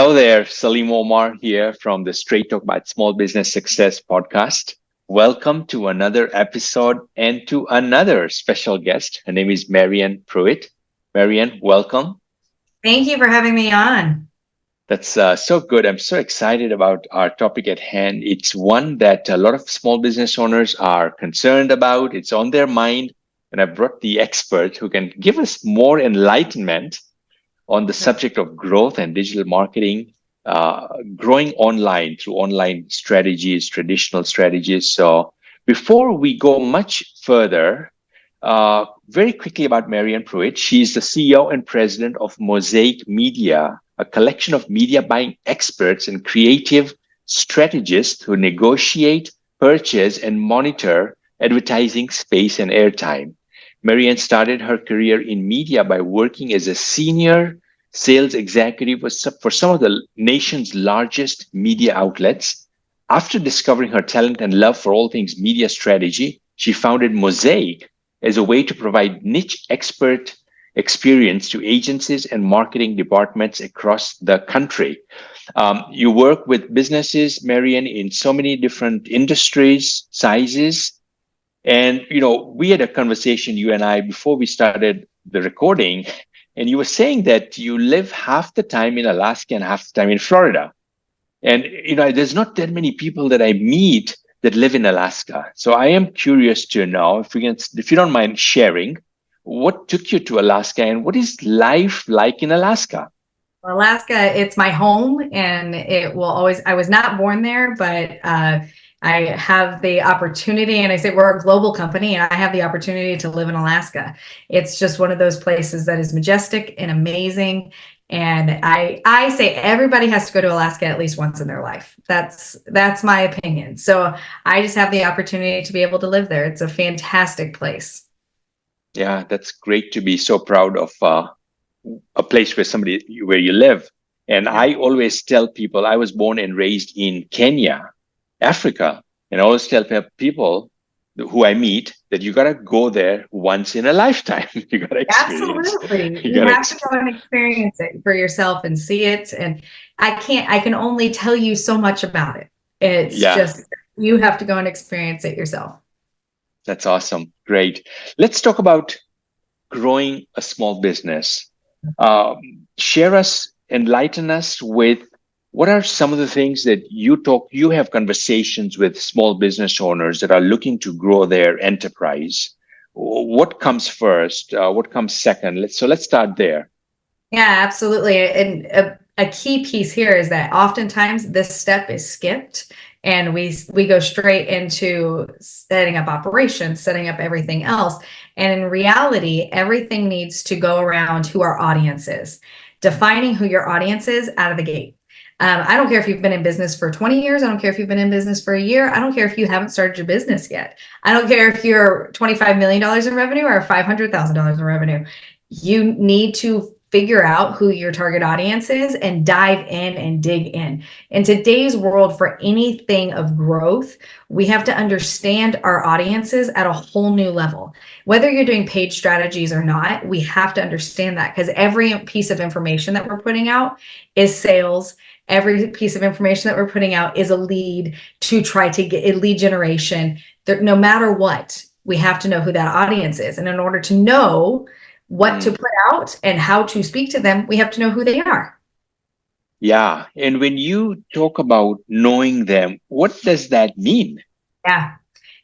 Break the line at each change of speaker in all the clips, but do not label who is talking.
Hello there, Salim Omar here from the Straight Talk about Small Business Success podcast. Welcome to another episode and to another special guest. Her name is Mary Ann Pruitt. Mary Ann, welcome.
Thank you for having me on.
That's so good. I'm so excited about our topic at hand. It's one that a lot of small business owners are concerned about. It's on their mind. And I brought the expert who can give us more enlightenment on the subject of growth and digital marketing, growing online through online strategies, traditional strategies. So before we go much further, very quickly about Mary Ann Pruitt. She's the CEO and president of Mosaic Media, a collection of media buying experts and creative strategists who negotiate, purchase, and monitor advertising space and airtime. Mary Ann started her career in media by working as a senior sales executive for some of the nation's largest media outlets. After discovering her talent and love for all things media strategy, she founded Mosaic as a way to provide niche expert experience to agencies and marketing departments across the country. You work with businesses, Mary Ann, in so many different industries, sizes. And, we had a conversation, you and I, before we started the recording, and you were saying that you live half the time in Alaska and half the time in Florida. And, there's not that many people that I meet that live in Alaska. So I am curious to know, if you don't mind sharing, what took you to Alaska and what is life like in Alaska?
Alaska, it's my home, and it will always, I was not born there, but I have the opportunity, and I say we're a global company, and I have the opportunity to live in Alaska. It's just one of those places that is majestic and amazing. And I say everybody has to go to Alaska at least once in their life. That's my opinion. So I just have the opportunity to be able to live there. It's a fantastic place.
Yeah, that's great to be so proud of a place where you live. And I always tell people I was born and raised in Kenya, Africa, and I always tell people who I meet that you got to go there once in a lifetime. You got to experience.
Absolutely. You have to go and experience it for yourself and see it. And I can only tell you so much about it. It's just, you have to go and experience it yourself.
That's awesome. Great. Let's talk about growing a small business. Enlighten us with what are some of the things that you have conversations with small business owners that are looking to grow their enterprise. What comes first? What comes second? Let's start there.
Yeah, absolutely. And a key piece here is that oftentimes this step is skipped, and we go straight into setting up operations, setting up everything else. And in reality, everything needs to go around who our audience is, defining who your audience is out of the gate. I don't care if you've been in business for 20 years. I don't care if you've been in business for a year. I don't care if you haven't started your business yet. I don't care if you're $25 million in revenue or $500,000 in revenue. You need to figure out who your target audience is and dive in and dig in. In today's world, for anything of growth, we have to understand our audiences at a whole new level. Whether you're doing paid strategies or not, we have to understand that, because every piece of information that we're putting out is sales. Every piece of information that we're putting out is a lead to try to get a lead generation. No matter what, we have to know who that audience is. And in order to know what to put out and how to speak to them, we have to know who they are.
Yeah. And when you talk about knowing them, what does that mean?
Yeah,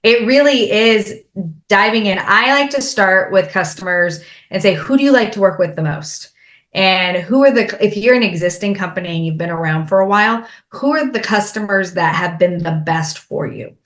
it really is diving in. I like to start with customers and say, who do you like to work with the most? And if you're an existing company and you've been around for a while, who are the customers that have been the best for you?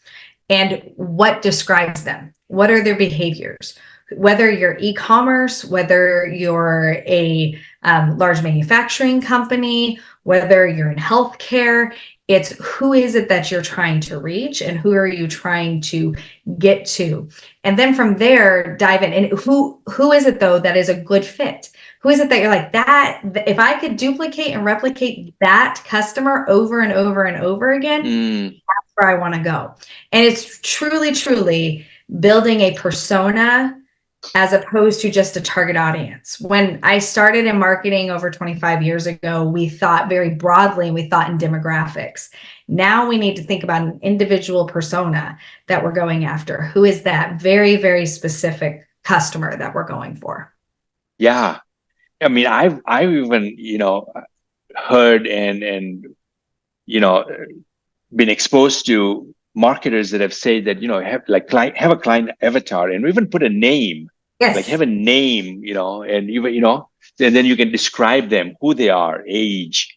And what describes them? What are their behaviors? Whether you're e-commerce, whether you're a large manufacturing company, whether you're in healthcare, it's who is it that you're trying to reach and who are you trying to get to? And then from there, dive in. And who is it, though, that is a good fit? Who is it that you're like, that if I could duplicate and replicate that customer over and over and over again, that's where I want to go. And it's truly, truly building a persona as opposed to just a target audience. When I started in marketing over 25 years ago, we thought very broadly and we thought in demographics. Now we need to think about an individual persona that we're going after. Who is that very, very specific customer that we're going for?
Yeah. I mean, I've even, heard and, you know, been exposed to marketers that have said that, have a client avatar and even put a name, like
Yes.
have a name, and even, and then you can describe them, who they are, age,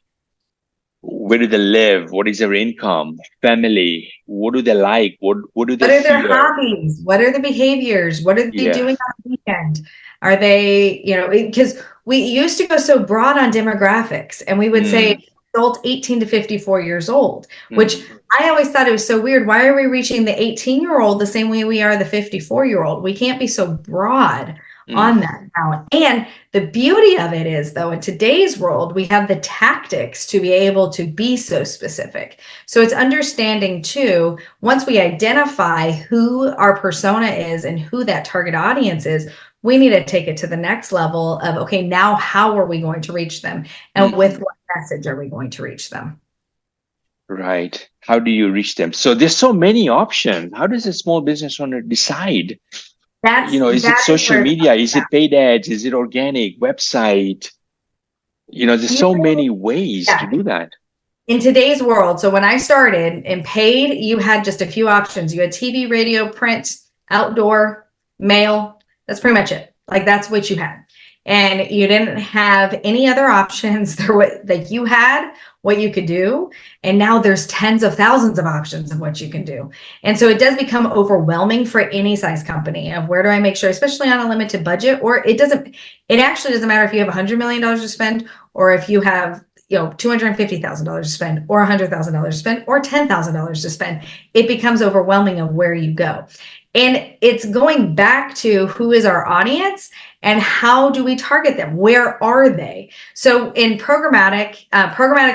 where do they live, what is their income, family, what do they like, what do they
What are their
fear?
hobbies? What are the behaviors? What are they
Yeah.
doing on the weekend? Are they, because we used to go so broad on demographics and we would say
Mm,
adult 18 to 54 years old, which
mm,
I always thought it was so weird. Why are we reaching the 18-year-old the same way we are the 54-year-old? We can't be so broad
mm,
on that now. And the beauty of it is, though, in today's world, we have the tactics to be able to be so specific. So it's understanding too, once we identify who our persona is and who that target audience is, we need to take it to the next level of, okay, now how are we going to reach them? And
mm.
with what message are we going to reach them?
Right. How do you reach them? So there's so many options. How does a small business owner decide? Is it
That is
social
where it's
media? Is it paid ads? Is it organic website? There's
you
so many ways to
yeah.
do that.
In today's world, so when I started in paid, you had just a few options. You had TV, radio, print, outdoor, mail. That's pretty much it. Like that's what you had. And you didn't have any other options. There were like you had what you could do. And now there's tens of thousands of options of what you can do. And so it does become overwhelming for any size company of where do I make sure, especially on a limited budget, or it actually doesn't matter if you have $100 million to spend or if you have $250,000 to spend or $100,000 to spend or $10,000 to spend. It becomes overwhelming of where you go. And it's going back to who is our audience and how do we target them? Where are they? So in programmatic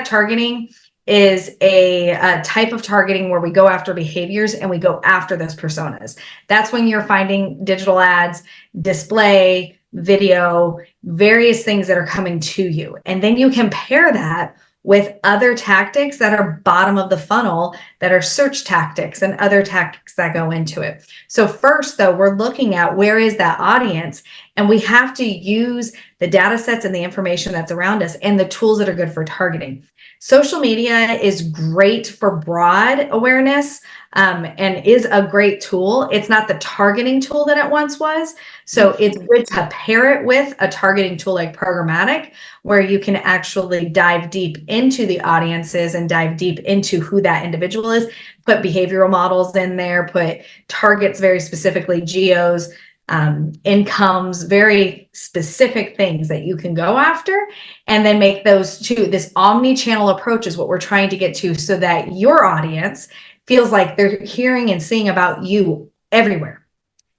targeting is a type of targeting where we go after behaviors and we go after those personas. That's when you're finding digital ads, display, video, various things that are coming to you. And then you compare that with other tactics that are bottom of the funnel that are search tactics and other tactics that go into it. So first, though, we're looking at where is that audience, and we have to use the data sets and the information that's around us and the tools that are good for targeting. Social media is great for broad awareness and is a great tool. It's not the targeting tool that it once was. So it's good to pair it with a targeting tool like programmatic, where you can actually dive deep into the audiences and dive deep into who that individual is, put behavioral models in there, put targets very specifically, geos, incomes, very specific things that you can go after, and then make those two. This omni-channel approach is what we're trying to get to so that your audience feels like they're hearing and seeing about you everywhere.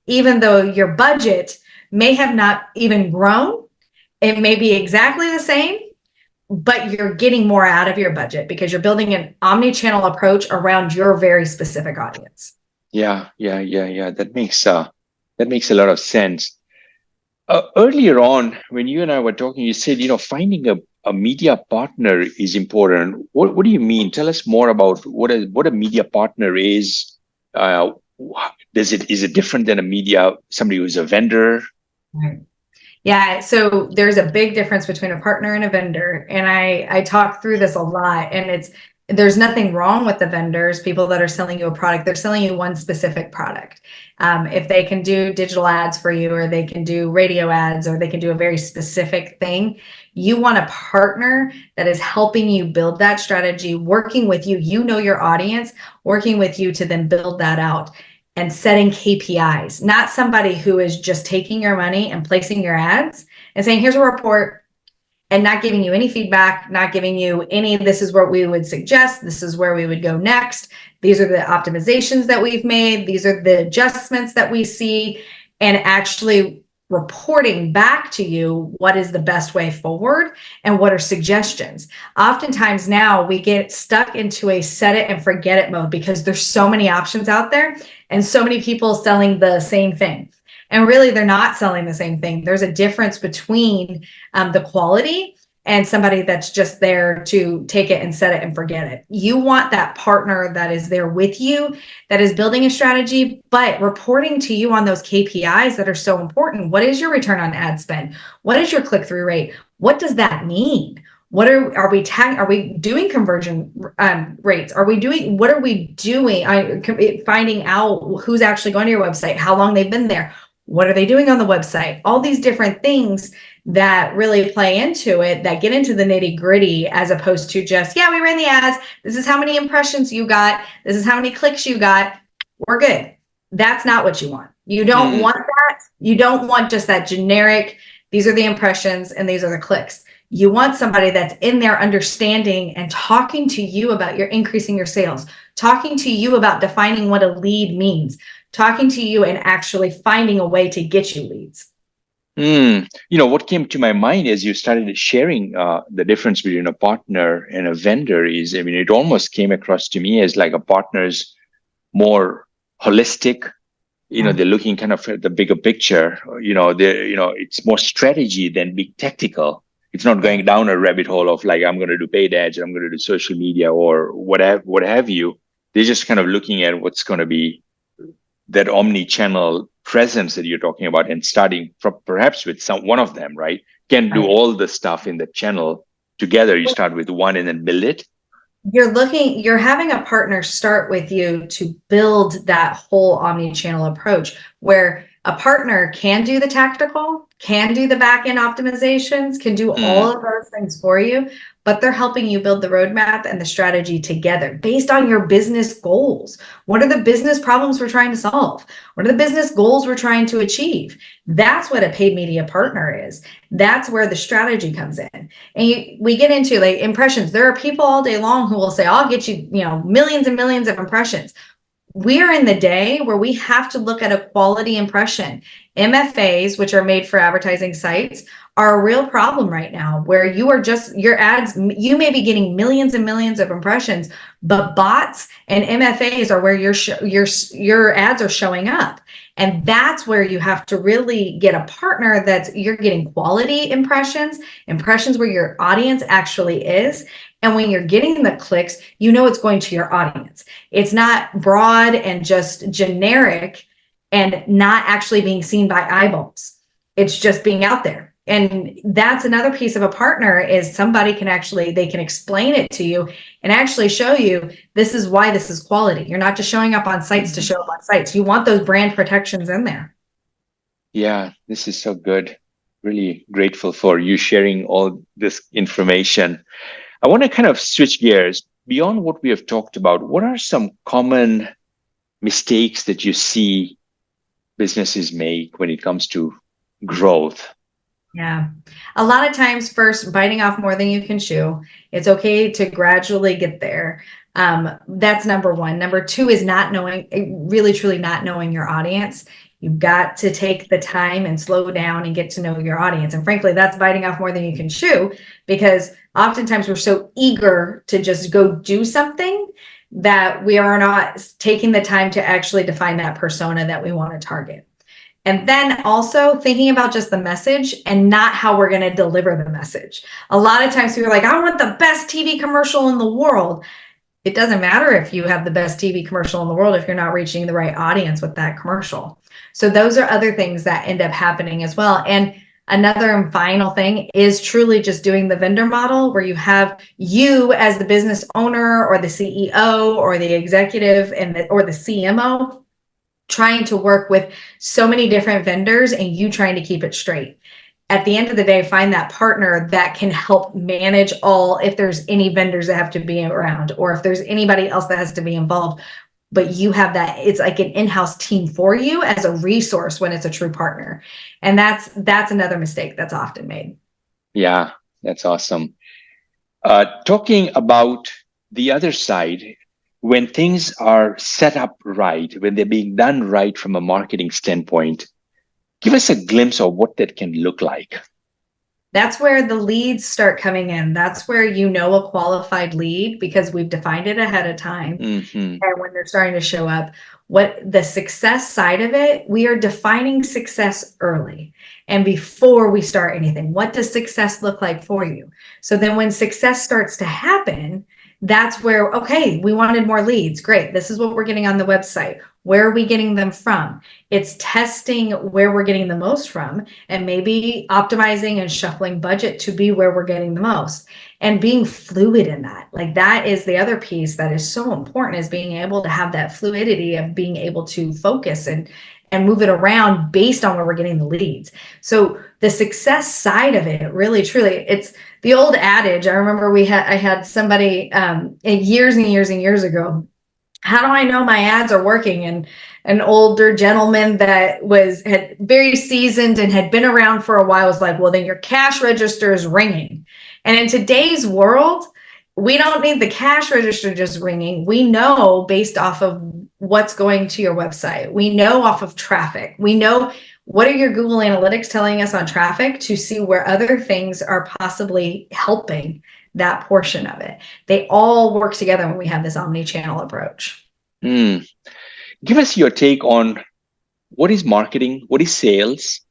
Even though your budget may have not even grown, it may be exactly the same, but you're getting more out of your budget because you're building an omni-channel approach around your very specific audience.
Yeah. That makes a lot of sense. Earlier on, when you and I were talking, you said, finding a media partner is important. What do you mean? Tell us more about what a media partner is. Is it different than somebody who's a vendor?
Right. Yeah, so there's a big difference between a partner and a vendor. And I talk through this a lot, and there's nothing wrong with the vendors, people that are selling you a product. They're selling you one specific product. If they can do digital ads for you, or they can do radio ads, or they can do a very specific thing, you want a partner that is helping you build that strategy, working with you. You know your audience, working with you to then build that out and setting KPIs, not somebody who is just taking your money and placing your ads and saying, here's a report, and not giving you any feedback, not giving you any, this is what we would suggest, this is where we would go next, these are the optimizations that we've made, these are the adjustments that we see, and actually reporting back to you what is the best way forward and what are suggestions. Oftentimes now we get stuck into a set it and forget it mode because there's so many options out there and so many people selling the same thing. And really, they're not selling the same thing. There's a difference between the quality and somebody that's just there to take it and set it and forget it. You want that partner that is there with you, that is building a strategy, but reporting to you on those KPIs that are so important. What is your return on ad spend? What is your click-through rate? What does that mean? What are we doing conversion rates? What are we doing? Finding out who's actually going to your website, how long they've been there, what are they doing on the website? All these different things that really play into it, that get into the nitty gritty, as opposed to just, yeah, we ran the ads. This is how many impressions you got. This is how many clicks you got. We're good. That's not what you want. You don't want that. You don't want just that generic, these are the impressions and these are the clicks. You want somebody that's in there understanding and talking to you about your increasing your sales, talking to you about defining what a lead means, talking to you and actually finding a way to get you leads.
What came to my mind as you started sharing the difference between a partner and a vendor is, it almost came across to me as like a partner's more holistic. They're looking kind of at the bigger picture. It's more strategy than big tactical. It's not going down a rabbit hole of like, I'm going to do paid ads, I'm going to do social media or whatever, what have you. They're just kind of looking at what's going to be that omni-channel presence that you're talking about, and starting from perhaps with one of them, right? Can do all the stuff in the channel together. You start with one and then build it.
You're having a partner start with you to build that whole omni-channel approach, where a partner can do the tactical, can do the back-end optimizations, can do all of those things for you, but they're helping you build the roadmap and the strategy together based on your business goals. What are the business problems we're trying to solve? What are the business goals we're trying to achieve? That's what a paid media partner is. That's where the strategy comes in. And we get into like impressions. There are people all day long who will say, I'll get you, millions and millions of impressions. We're in the day where we have to look at a quality impression. MFAs, which are made for advertising sites, are a real problem right now, where your ads, you may be getting millions and millions of impressions, but bots and MFAs are where your ads are showing up. And that's where you have to really get a partner you're getting quality impressions where your audience actually is. And when you're getting the clicks, it's going to your audience. It's not broad and just generic and not actually being seen by eyeballs. It's just being out there. And that's another piece of a partner, is somebody they can explain it to you and actually show you, this is why this is quality. You're not just showing up on sites to show up on sites. You want those brand protections in there.
Yeah, this is so good. Really grateful for you sharing all this information. I want to kind of switch gears. Beyond what we have talked about, what are some common mistakes that you see businesses make when it comes to growth?
Yeah. A lot of times, first, biting off more than you can chew. It's okay to gradually get there. That's number one. Number two is really truly not knowing your audience. You've got to take the time and slow down and get to know your audience. And frankly, that's biting off more than you can chew, because oftentimes we're so eager to just go do something that we are not taking the time to actually define that persona that we want to target. And then also thinking about just the message and not how we're going to deliver the message. A lot of times people are like, I want the best TV commercial in the world. It doesn't matter if you have the best TV commercial in the world if you're not reaching the right audience with that commercial. So those are other things that end up happening as well. And another and final thing is truly just doing the vendor model, where you have you as the business owner or the CEO or the executive or the CMO trying to work with so many different vendors and you trying to keep it straight. At the end of the day, find that partner that can help manage if there's any vendors that have to be around, or if there's anybody else that has to be involved, but you have that, it's like an in-house team for you as a resource when it's a true partner. And that's another mistake that's often made.
Yeah, that's awesome. Talking about the other side, when things are set up right, when they're being done right from a marketing standpoint, give us a glimpse of what that can look like.
That's where the leads start coming in. That's where you know a qualified lead because we've defined it ahead of time.
Mm-hmm.
And when they're starting to show up, what the success side of it, we are defining success early and before we start anything. What does success look like for you? So then when success starts to happen, that's where, okay, we wanted more leads. Great. This is what we're getting on the website. Where are we getting them from? It's testing where we're getting the most from and maybe optimizing and shuffling budget to be where we're getting the most and being fluid in that. Like that is the other piece that is so important, is being able to have that fluidity of being able to focus and move it around based on where we're getting the leads. So the success side of it, really, truly, it's the old adage. I remember I had somebody years and years and years ago. How do I know my ads are working? And an older gentleman that had very seasoned and had been around for a while was like, well, then your cash register is ringing. And in today's world, we don't need the cash register just ringing. We know based off of what's going to your website. We know off of traffic. We know what are your Google Analytics telling us on traffic to see where other things are possibly helping that portion of it. They all work together when we have this omni-channel approach.
Mm. Give us your take on what is marketing, what is sales,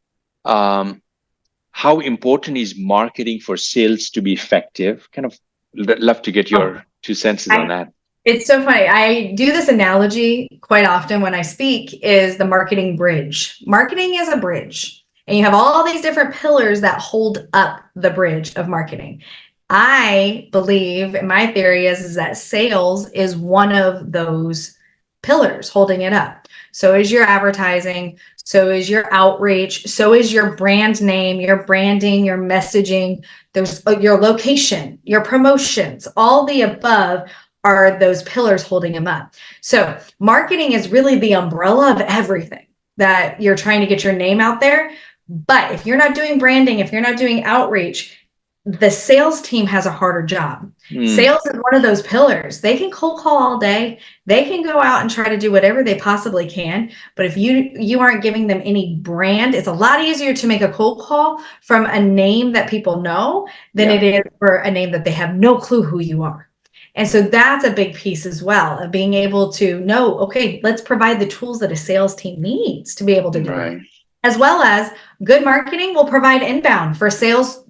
how important is marketing for sales to be effective? Kind of love to get your 2 cents on that.
It's so funny. I do this analogy quite often when I speak, is the marketing bridge. Marketing is a bridge, and you have all these different pillars that hold up the bridge of marketing. I believe, and my theory is that sales is one of those pillars holding it up. So is your advertising, so is your outreach, so is your brand name, your branding, your messaging, there's your location, your promotions, all the above are those pillars holding them up. So marketing is really the umbrella of everything that you're trying to get your name out there. But if you're not doing branding, if you're not doing outreach, the sales team has a harder job. Sales is one of those pillars. They can cold call all day. They can go out and try to do whatever they possibly can. But if you aren't giving them any brand, it's a lot easier to make a cold call from a name that people know than it is for a name that they have no clue who you are. And so that's a big piece as well, of being able to know, okay, let's provide the tools that a sales team needs to be able to do it. As well as good marketing will provide inbound for sales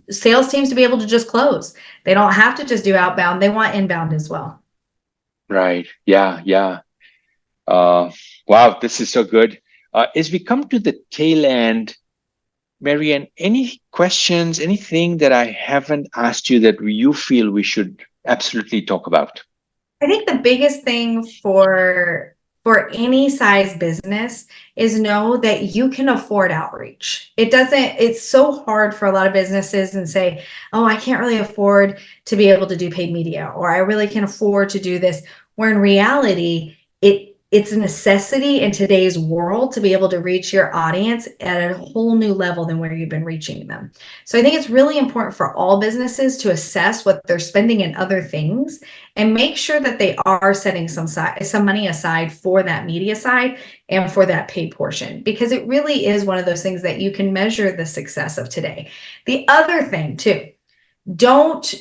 teams to be able to just close. They don't have to just do outbound. They want inbound as well.
Right. Yeah. Yeah. Wow. This is so good. As we come to the tail end, Mary Ann, any questions, anything that I haven't asked you that you feel we should absolutely talk about?
I think the biggest thing for any size business is know that you can afford outreach. It's so hard for a lot of businesses and say, oh, I can't really afford to be able to do paid media, or I really can afford to do this. Where in reality, it's a necessity in today's world to be able to reach your audience at a whole new level than where you've been reaching them. So I think it's really important for all businesses to assess what they're spending in other things and make sure that they are setting some money aside for that media side and for that paid portion, because it really is one of those things that you can measure the success of today. The other thing too, don't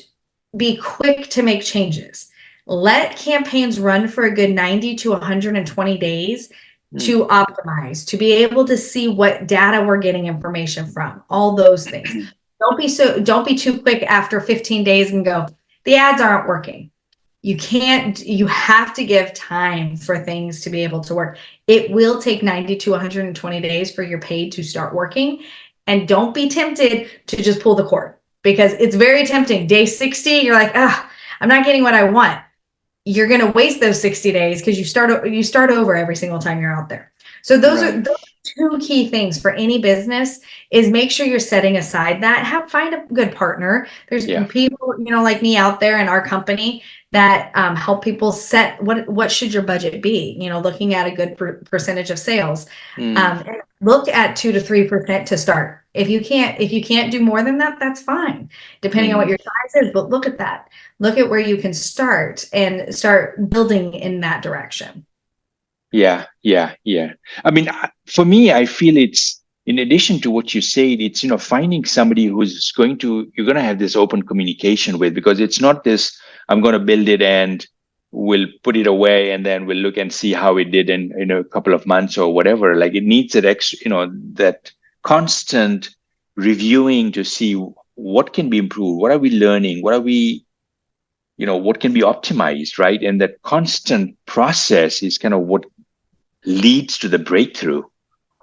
be quick to make changes. Let campaigns run for a good 90 to 120 days to optimize, to be able to see what data we're getting information from, all those things. Don't be too quick after 15 days and go, the ads aren't working. You have to give time for things to be able to work. It will take 90 to 120 days for your paid to start working. And don't be tempted to just pull the cord, because it's very tempting. Day 60, you're like, I'm not getting what I want. You're going to waste those 60 days because you start over every single time you're out there. So those are two key things for any business, is make sure you're setting aside that. Find a good partner. There's people, like me out there in our company that help people set what should your budget be, looking at a good percentage of sales. And look at 2 to 3% to start. If you can't do more than that, that's fine, depending on what your size is. But look at that. Look at where you can start and start building in that direction.
Yeah. I mean, for me, I feel it's in addition to what you said, it's, finding somebody you're going to have this open communication with, because it's not this, I'm going to build it and we'll put it away and then we'll look and see how it did in a couple of months or whatever. Like, it needs that extra, that constant reviewing to see what can be improved, what are we learning, what can be optimized, right? And that constant process is kind of what leads to the breakthrough.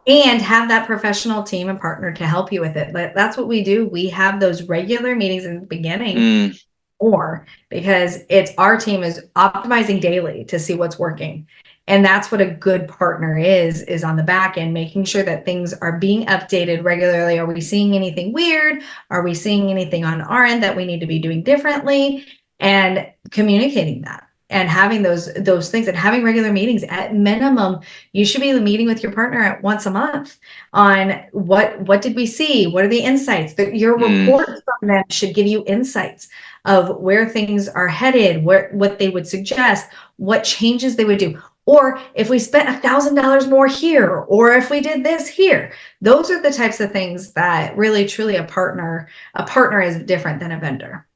And have that professional team and partner to help you with it. But that's what we do. We have those regular meetings in the beginning, or because it's our team is optimizing daily to see what's working. And that's what a good partner is on the back end, making sure that things are being updated regularly. Are we seeing anything weird? Are we seeing anything on our end that we need to be doing differently? And communicating that and having those things and having regular meetings. At minimum, you should be meeting with your partner at once a month on what did we see? What are the insights? Your reports from them should give you insights of where things are headed, what they would suggest, what changes they would do. Or if we spent $1,000 more here, or if we did this here. Those are the types of things that really, truly a partner is different than a vendor.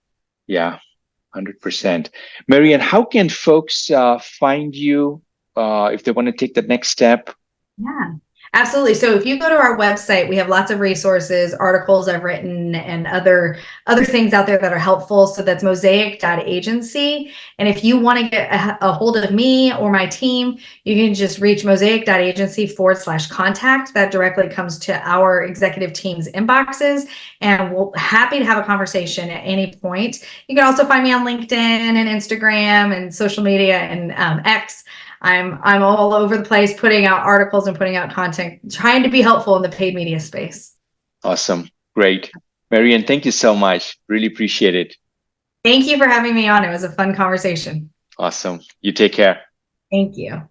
Yeah. 100%. Mary Ann, how can folks find you if they want to take the next step?
Yeah, absolutely. So if you go to our website, we have lots of resources, articles I've written, and other things out there that are helpful. So that's mosaic.agency. And if you want to get a hold of me or my team, you can just reach mosaic.agency/contact. That directly comes to our executive team's inboxes. And we're happy to have a conversation at any point. You can also find me on LinkedIn and Instagram and social media and X. I'm all over the place putting out articles and putting out content, trying to be helpful in the paid media space.
Awesome. Great. Mary Ann, thank you so much. Really appreciate it.
Thank you for having me on. It was a fun conversation.
Awesome. You take care.
Thank you.